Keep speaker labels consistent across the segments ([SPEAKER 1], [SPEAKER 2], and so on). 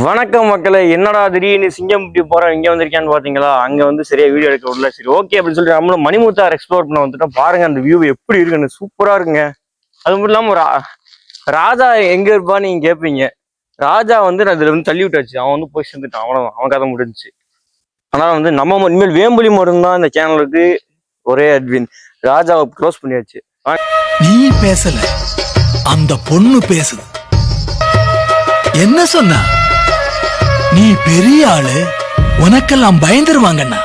[SPEAKER 1] வணக்கம் மக்களே, என்னடா திடீர்னு சிங்கம்பட்டி போறேன் இங்க வந்திருக்கேன்னு பாத்தீங்களா? அங்க வந்து சரியா வீடியோ எடுக்க விடல. சரி ஓகே அப்படின்னு சொல்லிட்டு நம்மளும் மணிமுத்தார் எக்ஸ்ப்ளோர் பண்ண வந்துட்டோம். பாருங்க அந்த வியூ எப்படி இருக்குன்னு, சூப்பரா இருக்குங்க. அது மட்டும் இல்லாம ராஜா எங்க இருப்பான்னு நீங்க கேட்பீங்க. ராஜா வந்து நான் இதுல வந்து தள்ளி விட்டாச்சு. அவன் வந்து போய் சேர்ந்துட்டான், அவ்வளவுதான், அவன் கதை முடிஞ்சுச்சு. ஆனா வந்து நம்ம இனிமேல் வேம்புலி மட்டும் தான் இந்த சேனலுக்கு ஒரே அட்வின். ராஜாவை க்ளோஸ் பண்ணியாச்சு.
[SPEAKER 2] நீ பேசல, அந்த பொண்ணு பேசுது. என்ன சொன்னா? நீ பெரிய ஆளு, உனக்கெல்லாம் பயந்துருவாங்கண்ணா.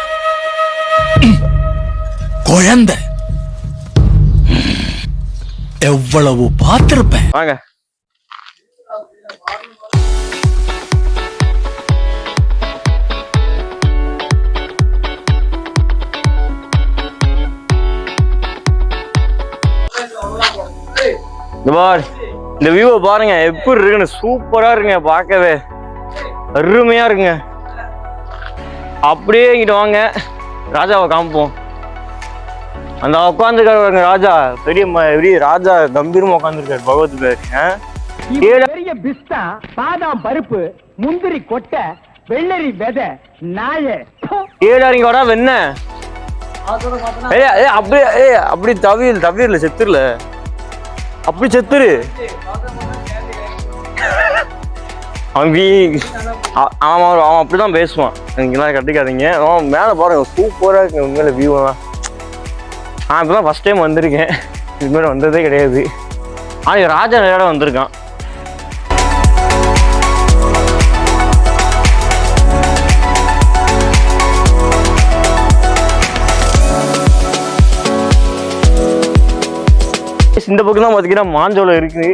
[SPEAKER 2] குழந்தை எவ்வளவு பார்த்திருப்பேன்.
[SPEAKER 1] வாங்க. இந்த வியூவை பாருங்க எப்படி இருக்குன்னு, சூப்பரா இருக்குங்க, பார்க்கவே அருமையா இருக்குங்க. அப்படியே இங்கிட்டு வாங்க, ராஜாவை காமிப்போம். அந்த உட்காந்துருக்காரு ராஜா, பெரிய ராஜா கம்பீரமா உட்காந்துருக்காரு. பகவத்
[SPEAKER 3] பெரிய பிஸ்தா, பாதாம் பருப்பு, முந்திரி கொட்டை, வெள்ளரி விதை, நாய
[SPEAKER 1] ஏடாரிங்க வாடா வெண்ண. அப்படியே அப்படி தவிரல செத்துருல, அப்படி செத்துரு. அவன் அப்படிதான் பேசுவான். நீங்களாம் கட்டிக்காதீங்க. அவன் மேல பாருங்க, சூப்பரா இருக்கு உண்மையில வியூ எல்லாம். நான் இப்பதான் ஃபர்ஸ்ட் டைம் வந்திருக்கேன், இது மாதிரி வந்ததே கிடையாது. ஆனா ராஜா நிறைய இடம் வந்திருக்கான். இந்த பக்கம் தான் பார்த்தீங்கன்னா மாஞ்சோலை இருக்கு.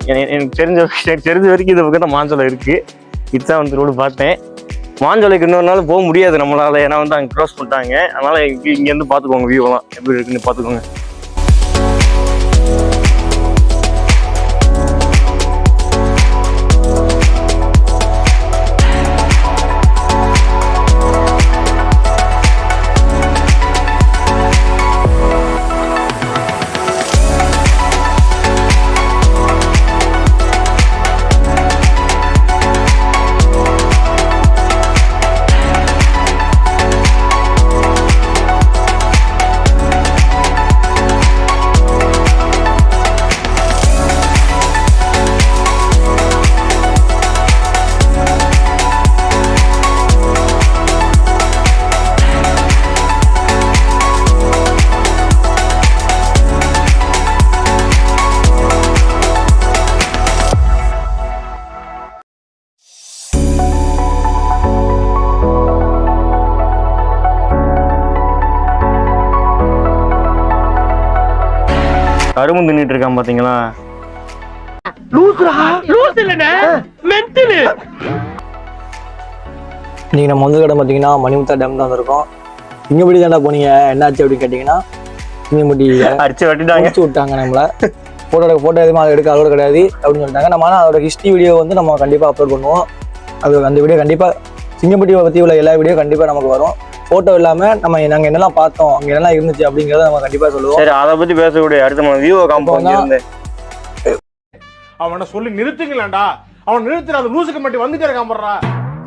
[SPEAKER 1] எனக்கு தெரிஞ்ச வரைக்கும் இந்த பக்கம் தான் மாஞ்சோலை இருக்கு. இதுதான் வந்து ரோடு பார்த்தேன். மாஞ்சோலைக்கு இன்னொரு நாள் போக முடியாது நம்மளால, ஏன்னா வந்து அங்கே க்ளோஸ் பண்ணிட்டாங்க. அதனால இங்கேருந்து பார்த்துக்கோங்க, வியூவெல்லாம் எப்படி இருக்குன்னு பார்த்துக்கோங்க. கரும்பு தின்னுட்டு இருக்கான் பாத்தீங்களா?
[SPEAKER 4] இன்னைக்கு நம்ம வந்து கடை பார்த்தீங்கன்னா மணிமுத்தார் டேம் தான் வந்திருக்கோம். சிங்கம்பட்டி தாண்டா போனீங்க, என்னாச்சு அப்படின்னு கேட்டிங்கன்னா, சிங்கம்பட்டி அடிச்சு விட்டாங்க நம்மளை. ஃபோட்டோ எதுவும் அதை எடுக்க அளவு கிடையாது அப்படின்னு சொல்லிட்டாங்க. நம்ம ஆனால் அதோட ஹிஸ்ட்ரி வீடியோ வந்து நம்ம கண்டிப்பாக அப்லோட் பண்ணுவோம். அது அந்த வீடியோ கண்டிப்பாக, சிங்கம்பட்டியை பற்றி உள்ள எல்லா வீடியோ கண்டிப்பாக நமக்கு வரும். ஃபோட்டோ இல்லாமல் நாங்கள் என்னெல்லாம் பார்த்தோம், அங்கே என்னெல்லாம் இருந்துச்சு அப்படிங்கிறத நம்ம கண்டிப்பாக சொல்லுவோம்.
[SPEAKER 1] சரி, அதை பற்றி பேசக்கூடிய அடுத்த வியூவை காமிப்போம்.
[SPEAKER 5] அவனை சொல்லி நிறுத்துங்களேன்டா, அவன் நிறுத்துற, அந்த லூசுக்கு மட்டும் வந்துட்டே இருக்கான் போடுறா,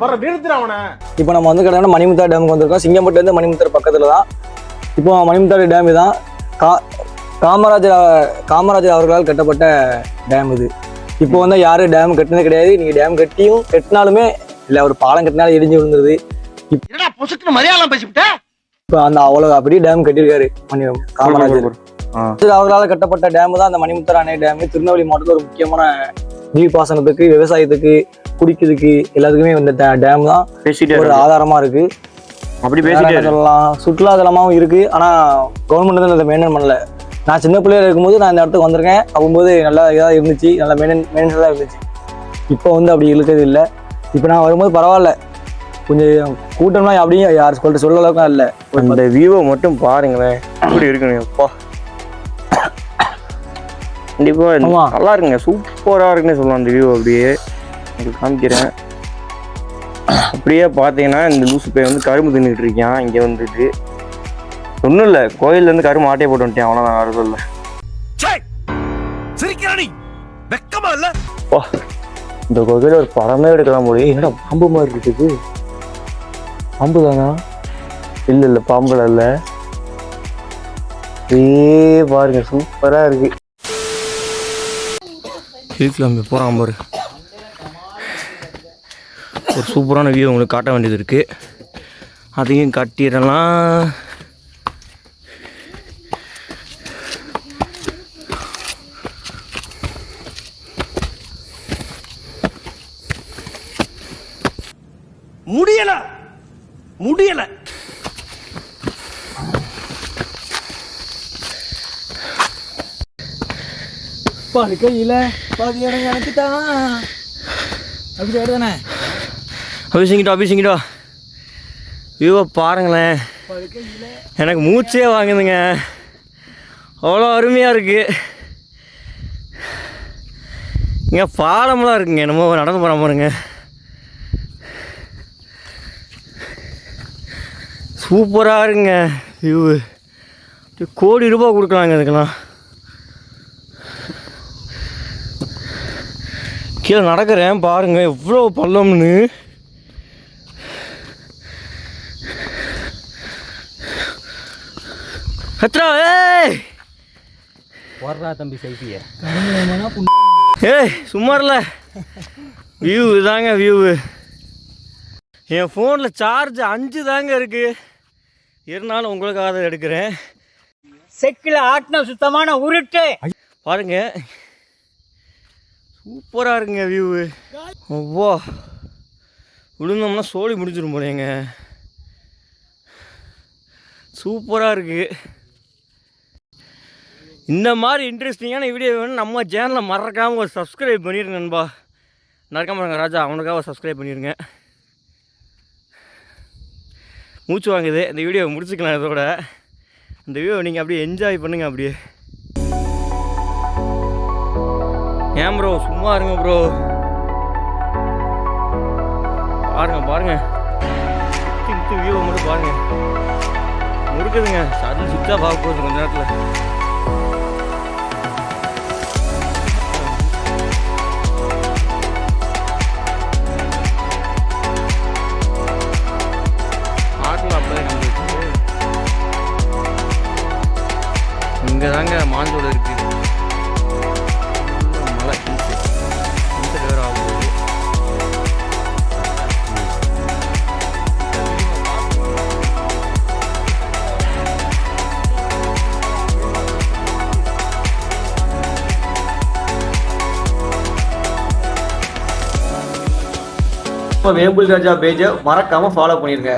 [SPEAKER 5] வர நிறுத்துற அவனை.
[SPEAKER 4] இப்போ நம்ம வந்து கிட்டத்தட்ட மணிமுத்தார் டேமுக்கு வந்திருக்கோம். சிங்கம்பட்டிலேருந்து மணிமுத்தார் பக்கத்தில் தான். இப்போ மணிமுத்தார் டேம் தான் காமராஜர் அவர்களால் கட்டப்பட்ட டேம் இது. இப்போ வந்து யாரும் டேம் கட்டினது கிடையாது. நீங்கள் டேம் கட்டினாலுமே இல்லை, ஒரு பாலம் கட்டினாலும் இடிஞ்சு விழுந்துருது. இப்போ அந்த அவ்வளோ அப்படியே டேம் கட்டியிருக்காரு காமராஜர் அவர்களால் கட்டப்பட்ட டேம் தான் அந்த மணிமுத்தார் அணை டேம். திருநெல்வேலி மாவட்டத்தில் ஒரு முக்கியமான நீர்ப்பாசனத்துக்கு, விவசாயத்துக்கு, குடிக்கிறதுக்கு எல்லாத்துக்குமே இந்த டேம் தான் ஒரு ஆதாரமா இருக்கு.
[SPEAKER 1] அப்படி பேசிட்டு
[SPEAKER 4] சொல்லலாம். சுற்றுலாத்தலமாவும் இருக்கு. ஆனா கவர்மெண்ட் வந்து அதை மெயின்டைன் பண்ணல. நான் சின்ன பிள்ளையில இருக்கும்போது நான் இந்த இடத்துக்கு வந்திருக்கேன். ஆகும்போது நல்லா இதாக இருந்துச்சு, நல்லா மெயின்டெனன்ஸாக இருந்துச்சு. இப்போ வந்து அப்படி இருக்கிறது இல்லை. இப்போ நான் வரும்போது பரவாயில்ல, கொஞ்சம் கூட்டம்லாம் அப்படியும் யார் சொல்ற அளவுக்கு இல்லை.
[SPEAKER 1] அந்த வியூவை மட்டும் பாருங்களேன், எப்படி இருக்குங்க. அப்பா கண்டிப்பா நல்லா இருக்குங்க, சூப்பரா இருக்குன்னு சொல்லலாம். அந்த வியூ அப்படியே உங்களுக்கு காமிக்கிறேன். அப்படியே பார்த்தீங்கன்னா இந்த லூசு பையன் வந்து கரும்பு தின்னுட்டு இருக்கான். இங்கே வந்துட்டு ஒன்றும் இல்லை, கோயிலேருந்து கரும்பு ஆட்டையை போட்டு வந்துட்டேன். அவனை நான் வர சொல்ல. இந்த குகையில் ஒரு படமே எடுக்கலாம் போல. என்னடா பாம்பு மாதிரி இருக்குது? பாம்பு தானா? இல்லை பாம்புல இல்லை. பாருங்க சூப்பராக இருக்கு. இருக்கலாம் போகிறான் பாரு. ஒரு சூப்பரான வியூ உங்களுக்கு காட்ட வேண்டியது இருக்குது. அதையும் காட்டிடலாம். முடியல
[SPEAKER 4] படுக்கையில பாதி இடம் எனக்கு தான். அப்படி தானே
[SPEAKER 1] அபிசிங்கிட்டா வியூவை பாருங்களேன். எனக்கு மூச்சே வாங்குதுங்க, அவ்வளோ அருமையாக இருக்குது. இங்கே பாலமெல்லாம் இருக்குங்க, என்னமோ நடந்து போகிற பாருங்க. சூப்பராக இருக்குங்க வியூவு. கோடி ரூபாய் கொடுக்கலாங்க இதுக்கெல்லாம். கீழே நடக்கிறேன் பாருங்க எவ்வளோ பள்ளம்னு. கத்ரா ஏய்
[SPEAKER 3] வர்றா தம்பி செல்ஃபியை.
[SPEAKER 1] ஏய் சும்மா இல்லை, வியூ தாங்க வியூவு. என் ஃபோனில் சார்ஜ் 5 தாங்க இருக்குது. இருந்தாலும் உங்களுக்காக அதை எடுக்கிறேன்.
[SPEAKER 3] செக்கில் ஆட்டின சுத்தமான உருட்டு
[SPEAKER 1] பாருங்க, சூப்பராக இருக்குங்க வியூவு. அவ்வா விழுந்தோம்னா சோழி முடிஞ்சிடும் போலேங்க. சூப்பராக இருக்குது. இந்த மாதிரி இன்ட்ரெஸ்டிங்கான வீடியோ வேணும் நம்ம சேனலை மறக்காமல் ஒரு சப்ஸ்கிரைப் பண்ணிடுங்க நண்பா. மறக்காம ராஜா அவனுக்காக ஒரு சப்ஸ்கிரைப் பண்ணிடுங்க. மூச்சு வாங்குது. இந்த வீடியோவை முடிச்சுக்கலாம் இதோட. இந்த வீடியோ நீங்கள் அப்படியே என்ஜாய் பண்ணுங்கள். அப்படியே ஏன் ப்ரோ சும்மா இருங்க ப்ரோ. பாருங்க வியூவை மட்டும் பாருங்கள். முறுக்குதுங்க, அது சுத்தா பார்க்க போகுது கொஞ்ச நேரத்தில். இங்கே தாங்க மாஞ்சோடு இருக்குது. மழை வேறு ஆகுது.
[SPEAKER 4] வேம்புல் ராஜா பேஜை மறக்காமல் ஃபாலோ பண்ணிடுங்க.